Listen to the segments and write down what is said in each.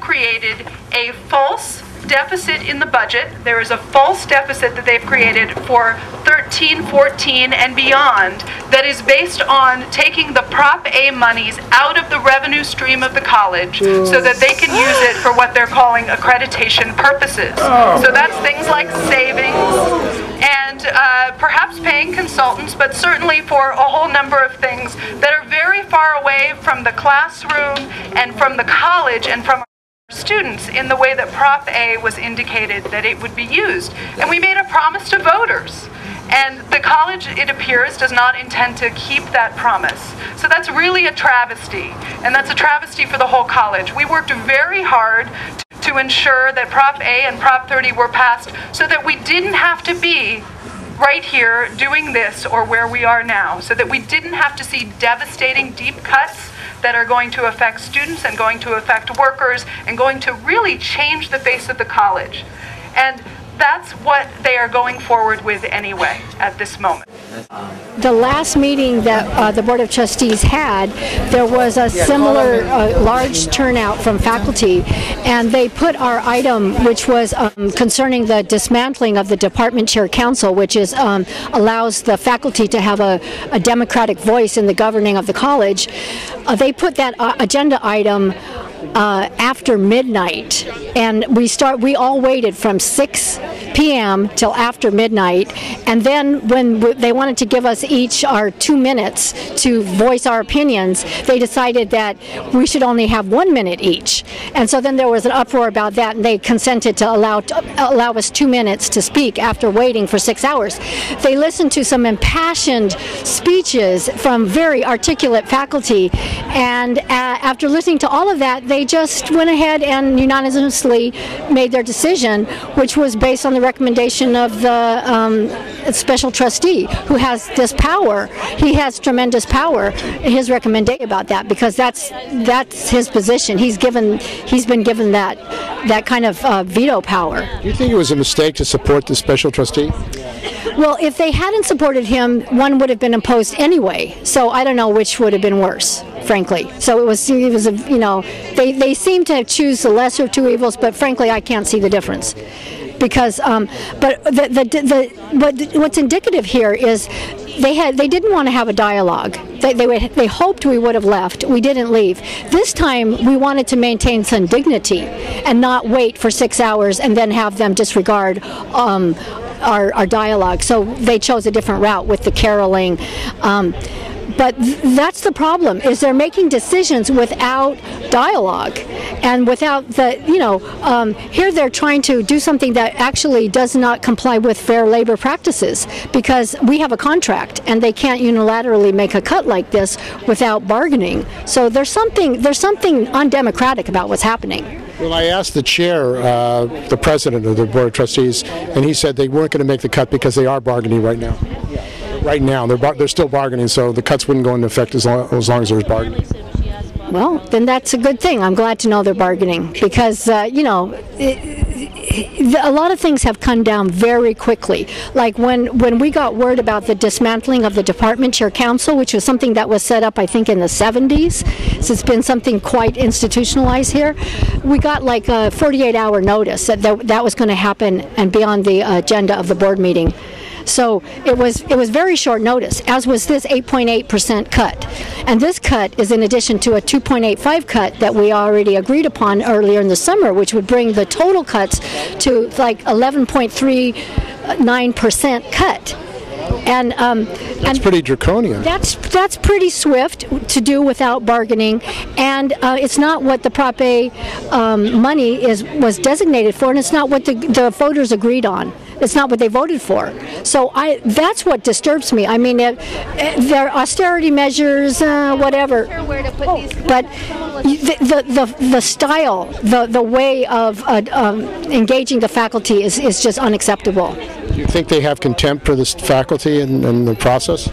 created a false deficit in the budget. There is a false deficit that they've created for 13, 14, and beyond that is based on taking the Prop A monies out of the revenue stream of the college so that they can use it for what they're calling accreditation purposes. So that's things like savings and perhaps paying consultants, but certainly for a whole number of things that are very far away from the classroom and from the college and from students in the way that Prop A was indicated that it would be used. And we made a promise to voters. And the college, it appears, does not intend to keep that promise. So that's really a travesty. And that's a travesty for the whole college. We worked very hard to ensure that Prop A and Prop 30 were passed so that we didn't have to be right here doing this or where we are now. So that we didn't have to see devastating deep cuts that are going to affect students and going to affect workers and going to really change the face of the college. And that's what they are going forward with anyway at this moment. The last meeting that the Board of Trustees had, there was a similar large turnout from faculty, and they put our item, which was concerning the dismantling of the Department Chair Council, which is allows the faculty to have a democratic voice in the governing of the college. They put that agenda item after midnight, and we all waited from 6 p.m. till after midnight, and then when they wanted to give us each our 2 minutes to voice our opinions, they decided that we should only have 1 minute each. And so then there was an uproar about that, and they consented to allow us 2 minutes to speak after waiting for 6 hours. They listened to some impassioned speeches from very articulate faculty, and after listening to all of that, they just went ahead and unanimously made their decision, which was based on the recommendation of the special trustee, who has this power. He has tremendous power. His recommendation about that, because that's his position. He's been given that kind of veto power. Do you think it was a mistake to support the special trustee? Well, if they hadn't supported him, one would have been imposed anyway. So I don't know which would have been worse, frankly. So it was they seem to choose the lesser of two evils, but frankly, I can't see the difference. Because, but what's indicative here is they didn't want to have a dialogue. They hoped we would have left. We didn't leave. This time we wanted to maintain some dignity and not wait for 6 hours and then have them disregard our dialogue. So they chose a different route with the caroling. But that's the problem, is they're making decisions without dialogue and without here they're trying to do something that actually does not comply with fair labor practices, because we have a contract and they can't unilaterally make a cut like this without bargaining. So there's something undemocratic about what's happening. Well, I asked the chair, the president of the Board of Trustees, and he said they weren't going to make the cut because they are bargaining right now. Right now, they're still bargaining, so the cuts wouldn't go into effect as long as there's bargaining. Well, then that's a good thing. I'm glad to know they're bargaining, because a lot of things have come down very quickly. Like when we got word about the dismantling of the Department Chair Council, which was something that was set up, I think, in the 70s. So it's been something quite institutionalized here. We got like a 48-hour notice that was going to happen and be on the agenda of the board meeting. So it was very short notice, as was this 8.8% cut. And this cut is in addition to a 2.85 cut that we already agreed upon earlier in the summer, which would bring the total cuts to like 11.39% cut. And that's pretty draconian. That's pretty swift to do without bargaining, and it's not what the Prop A money was designated for, and it's not what the voters agreed on. It's not what they voted for. So that's what disturbs me. I mean, their austerity measures, whatever. But the style, the way of engaging the faculty is just unacceptable. Do you think they have contempt for this faculty and the process?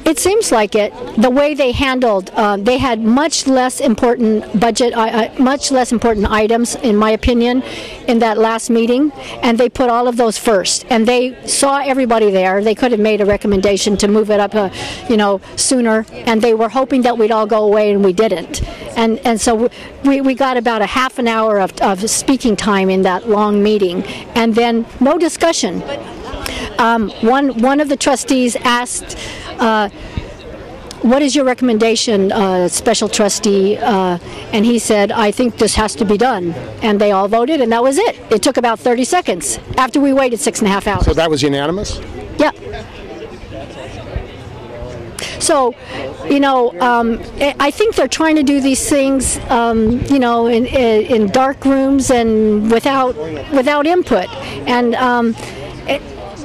It seems like it. The way they handled, they had much less important budget, much less important items, in my opinion, in that last meeting, and they put all of those first. And they saw everybody there. They could have made a recommendation to move it up, sooner. And they were hoping that we'd all go away, and we didn't. And so we got about a half an hour of speaking time in that long meeting, and then no discussion. One of the trustees asked, what is your recommendation, special trustee? And he said, I think this has to be done. And they all voted, and that was it. It took about 30 seconds after we waited 6.5 hours. So that was unanimous? Yeah. So, I think they're trying to do these things, in dark rooms and without input. And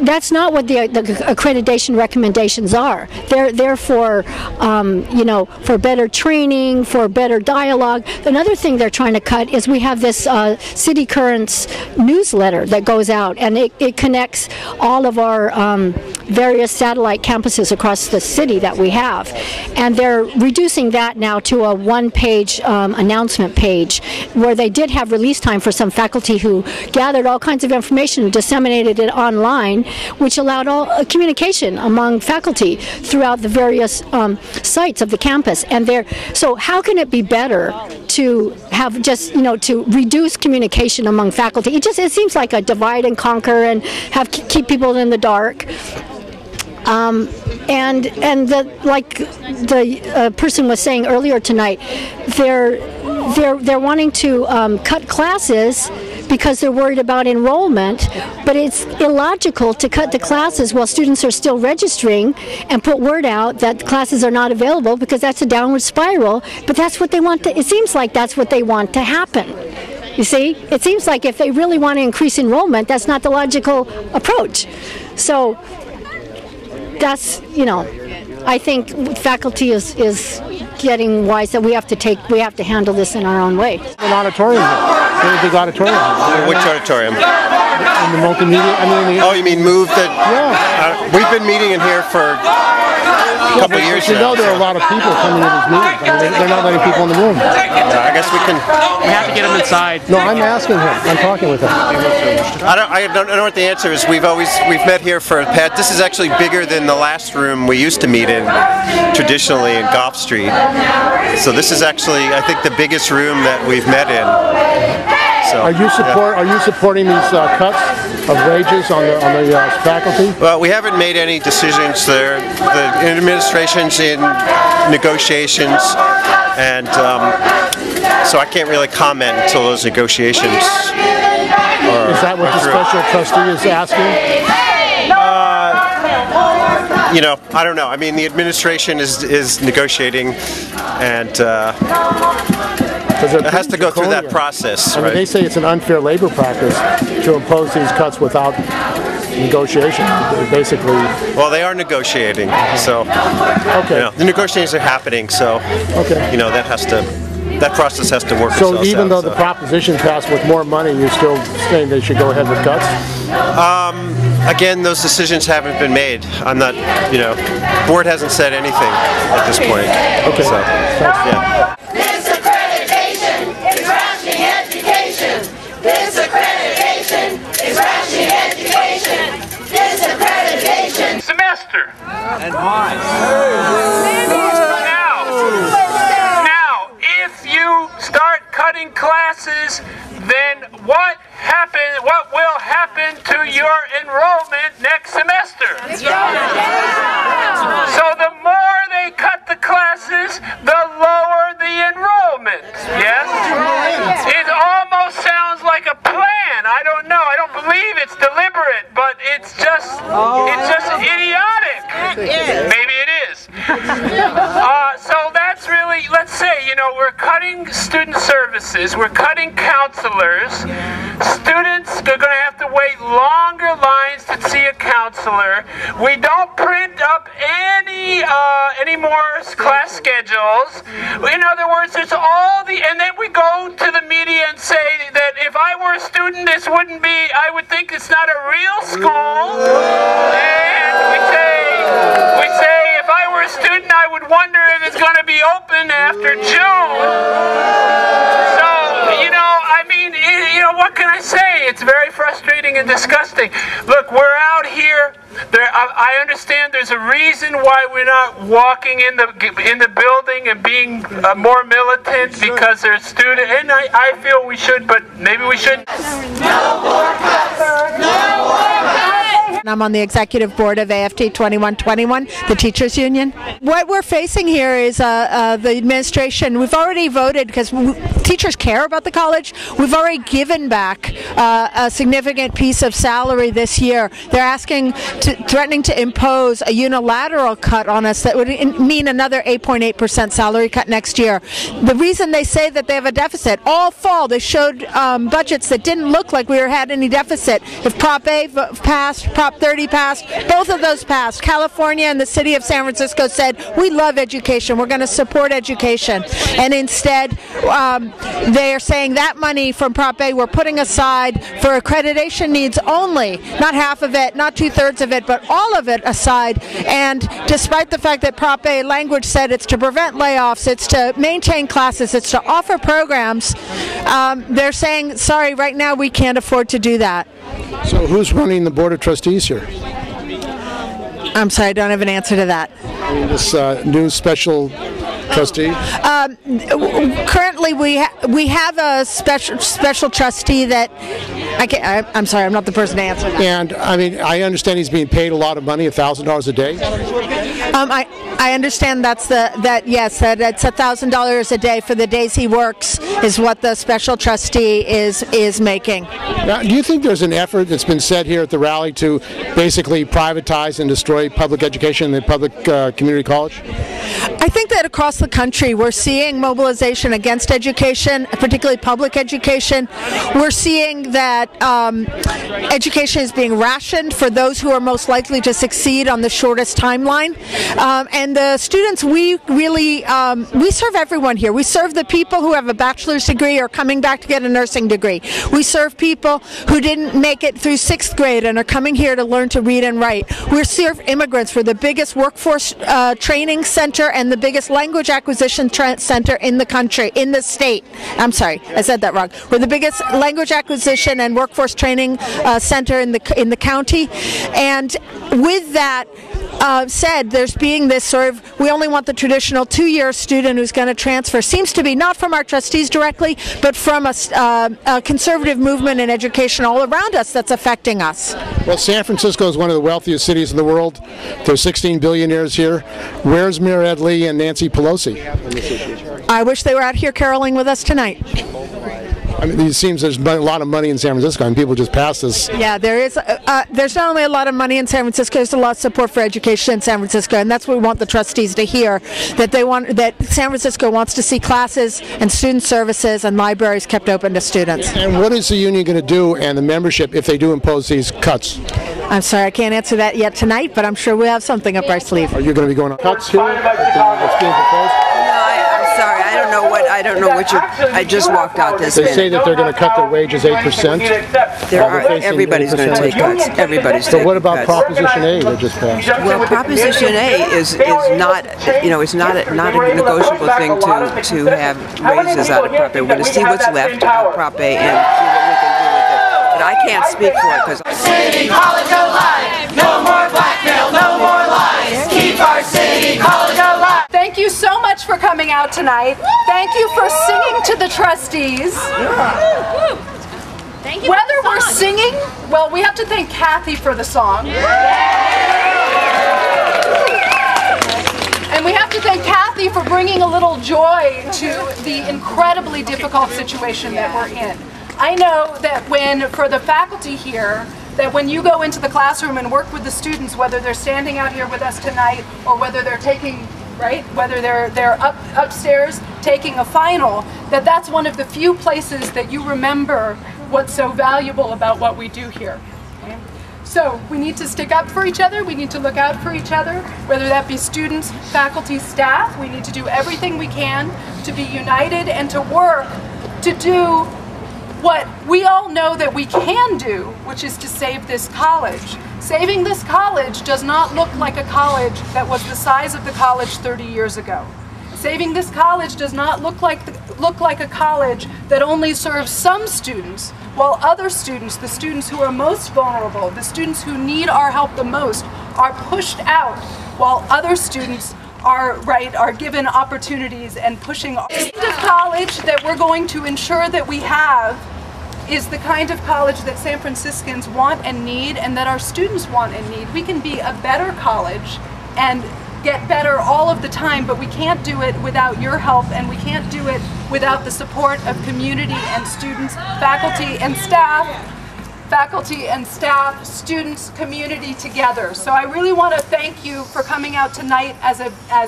that's not what the accreditation recommendations are. They're for, for better training, for better dialogue. Another thing they're trying to cut is we have this City Currents newsletter that goes out, and it connects all of our various satellite campuses across the city that we have. And they're reducing that now to a one-page announcement page, where they did have release time for some faculty who gathered all kinds of information and disseminated it online, which allowed all communication among faculty throughout the various sites of the campus. And so how can it be better to have just, to reduce communication among faculty? It seems like a divide and conquer and keep people in the dark. Like the person was saying earlier tonight, they're wanting to cut classes because they're worried about enrollment, but it's illogical to cut the classes while students are still registering and put word out that classes are not available, because that's a downward spiral. But that's what they want it seems like that's what they want to happen. You see, it seems like if they really want to increase enrollment, that's not the logical approach. So that's, I think faculty is getting wise that we have to handle this in our own way. An auditorium. Very big auditorium. Which auditorium? In the multimedia. Oh, you mean move the? Yeah. We've been meeting in here for a couple of years now. There are a lot of people coming to these meetings. They're not letting people in the room. I guess we can. We have to get them inside. No, I'm asking him. I'm talking with him. I don't know what the answer is. We've met here for Pat. This is actually bigger than the last room we used to meet in traditionally in Goff Street. So this is actually, I think, the biggest room that we've met in. So, are you supporting these cuts of wages on the faculty? Well, we haven't made any decisions there. The administration's in negotiations, and so I can't really comment until those negotiations are. Is that what the special trustee is asking? I don't know. I mean, the administration is negotiating, and it has to go through that process. I mean, they say it's an unfair labor practice to impose these cuts without negotiation. Basically. Well, they are negotiating, so the negotiations are happening. So that process has to work. So even though the proposition passed with more money, you're still saying they should go ahead with cuts? Again, those decisions haven't been made. I'm not, board hasn't said anything at this point. Okay. So, yeah. Disaccreditation is rationing education. Disaccreditation is rationing education. Disaccreditation. Semester. And why? Now, if you start cutting classes, then what will happen to your enrollment next semester? So the more they cut the classes, the lower the enrollment. Yes? It almost sounds like a plan. I don't know. I don't believe it's deliberate, but it's just idiotic. Maybe it is. So that's really, let's say, we're cutting student services, we're cutting counselors. Students are going to have to wait longer lines to see a counselor. We don't print up any more class schedules. In other words, there's and then we go to the media and say that if I were a student, this wouldn't be, I would think it's not a real school. And we say if I were a what can I say? It's very frustrating and disgusting. Look, we're out here. I understand there's a reason why we're not walking in the building and being more militant, because there's students, and I feel we should, but maybe we shouldn't. No more cuts! No more cuts! I'm on the executive board of AFT 2121, the teachers union. What we're facing here is the administration. We've already voted, because teachers care about the college. We've already given back a significant piece of salary this year. They're threatening to impose a unilateral cut on us that would mean another 8.8% salary cut next year. The reason they say that they have a deficit, all fall they showed budgets that didn't look like we had any deficit. If Prop A passed, Prop 30 passed, both of those passed. California and the city of San Francisco said, we love education, we're going to support education. And instead, they are saying that money from Prop A we're putting aside for accreditation needs only, not half of it, not 2/3 of it, but all of it aside. And despite the fact that Prop A language said it's to prevent layoffs, it's to maintain classes, it's to offer programs, they're saying, sorry, right now we can't afford to do that. So who's running the Board of Trustees here? I'm sorry, I don't have an answer to that. I mean, this new special trustee? Currently, we have a special trustee that I'm sorry, I'm not the person to answer that. And I mean, I understand he's being paid a lot of money, $1,000 a day. I understand yes, that it's $1,000 a day for the days he works is what the special trustee is making. Now, do you think there's an effort that's been said here at the rally to basically privatize and destroy public education in the public community college? I think that across the country we're seeing mobilization against education, particularly public education. We're seeing that education is being rationed for those who are most likely to succeed on the shortest timeline. And the students, we really, we serve everyone here. We serve the people who have a bachelor's degree or coming back to get a nursing degree. We serve people who didn't make it through 6th grade and are coming here to learn to read and write. We serve immigrants. We're the biggest workforce training center and the biggest language acquisition center in the country, in the state. I'm sorry, I said that wrong. We're the biggest language acquisition and workforce training center in the county. And with that said, there's being this sort of, we only want the traditional 2-year student who's going to transfer. Seems to be not from our trustees directly, but from a conservative movement in education all around us that's affecting us. Well, San Francisco is one of the wealthiest cities in the world. There's 16 billionaires here. Where's Mayor Ed Lee and Nancy Pelosi? I wish they were out here caroling with us tonight. I mean, it seems there's a lot of money in San Francisco, and people just pass this. Yeah, there is. There's not only a lot of money in San Francisco, there's a lot of support for education in San Francisco, and that's what we want the trustees to hear, that San Francisco wants to see classes and student services and libraries kept open to students. And what is the union going to do and the membership if they do impose these cuts? I'm sorry, I can't answer that yet tonight, but I'm sure we have something up our sleeve. Are you going to be going on cuts here? What's being proposed? Sorry, I don't know what I just walked out this They minute. say that they're going to cut their wages 8%. Everybody's going to take cuts. Everybody's So taking what about cuts. Proposition A that just passed? Well, Proposition A is not, it's not a negotiable thing to have raises out of Prop A. We're going to see what's left of Prop A and see what we can do with it. But I can't speak for it because City College alive! No more blackmail, no more lies! Keep our City College alive! Thank you so much for coming out tonight. Thank you for singing to the trustees. Thank you. Whether we're singing, well, we have to thank Kathy for the song. And we have to thank Kathy for bringing a little joy to the incredibly difficult situation that we're in. I know that for the faculty here, that when you go into the classroom and work with the students, whether they're standing out here with us tonight or whether they're taking, whether they're upstairs taking a final, that's one of the few places that you remember what's so valuable about what we do here. Okay? So we need to stick up for each other, we need to look out for each other, whether that be students, faculty, staff. We need to do everything we can to be united and to work to do what we all know that we can do, which is to save this college. Saving this college does not look like a college that was the size of the college 30 years ago. Saving this college does not look like a college that only serves some students, while other students, the students who are most vulnerable, the students who need our help the most, are pushed out, while other students are given opportunities and pushing. The kind of college that we're going to ensure that we have is the kind of college that San Franciscans want and need, and that our students want and need. We can be a better college and get better all of the time, but we can't do it without your help, and we can't do it without the support of community and students, faculty and staff, students, community together. So I really want to thank you for coming out tonight as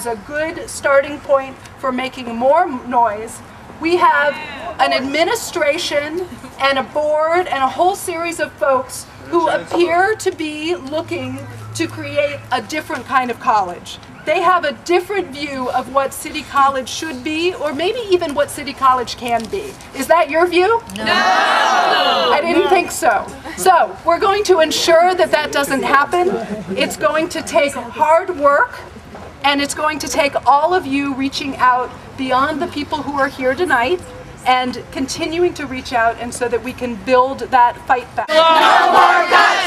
a good starting point for making more noise. We have an administration and a board and a whole series of folks who appear to be looking to create a different kind of college. They have a different view of what City College should be, or maybe even what City College can be. Is that your view? No! I didn't think so. So, we're going to ensure that that doesn't happen. It's going to take hard work, and it's going to take all of you reaching out beyond the people who are here tonight and continuing to reach out, and so that we can build that fight back. No more cuts!